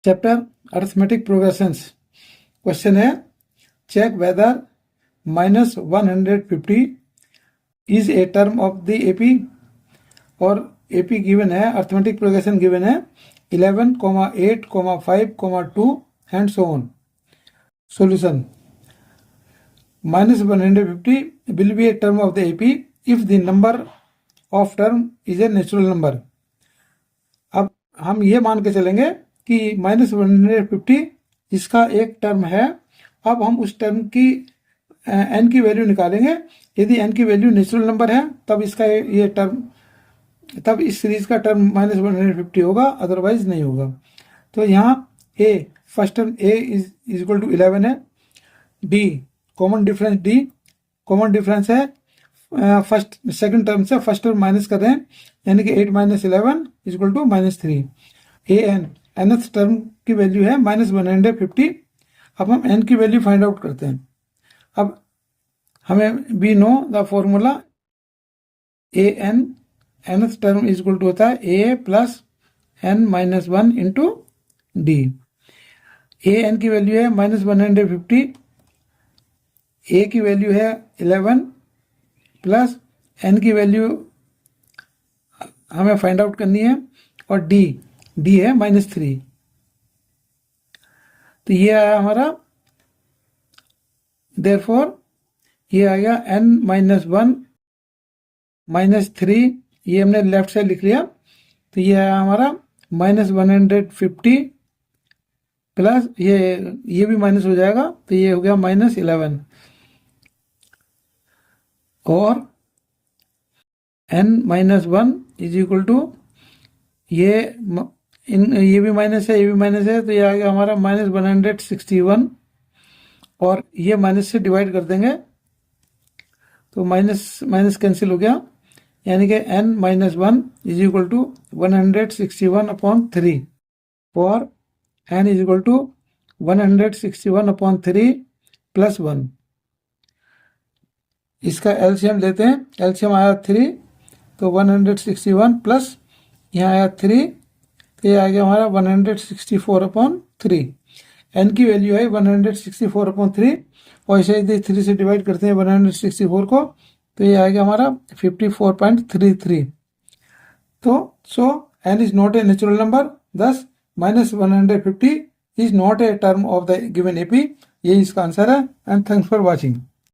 Chapter arithmetic progressions. Question है check whether -150 is a term of the AP, और AP given है, arithmetic progression given है 11, 8, 5, 2 and so on. Solution -150 will be a term of the AP if the number of term is a natural number। अब हम ये मान के चलेंगे कि -150 इसका एक टर्म है। अब हम उस टर्म की n की वैल्यू निकालेंगे। यदि n की वैल्यू नेचुरल नंबर है तब इसका ये टर्म, तब इस सीरीज का टर्म -150 होगा, अदरवाइज नहीं होगा। तो यहाँ a, first term a is equal to 11 है। d common difference, d common difference है फर्स्ट सेकंड टर्म से, फर्स्ट टर्म माइनस कर रहे हैं, यानी कि 8 - 11 is equal to -3। an nth term की वैल्यू है -150। अब हम n की वैल्यू फाइंड आउट करते हैं। अब हमें we know the formula an nth term is equal to होता है a plus n - 1 into d. an की वैल्यू है -150, a की वैल्यू है 11 प्लस n की वैल्यू हमें फाइंड आउट करनी है, और d है -3। तो ये आया हमारा, देयरफॉर ये आ गया n - 1 -3, ये हमने लेफ्ट साइड लिख लिया। तो ये आया हमारा -150 प्लस ये भी माइनस हो जाएगा, तो ये हो गया -11, और n - 1 इज इक्वल टू ये भी माइनस है, ये भी माइनस है, तो ये आ गया हमारा -161, और ये माइनस से डिवाइड कर देंगे तो माइनस माइनस कैंसिल हो गया, यानी कि n - 1 इज इक्वल टू 161/3, और n is equal to 161/3 plus 1। इसका एलसीएम लेते हैं, एलसीएम आया 3, तो 161 प्लस यहाँ आया 3, तो ये आ गया हमारा 164/3। n की वैल्यू है 164/3, और इसे यदि 3 से डिवाइड करते हैं 164 को, तो ये आ गया हमारा 54.33। तो सो n is not a natural number, thus -150 is not a term of the given AP. यही इसका आंसर है। And thanks for watching.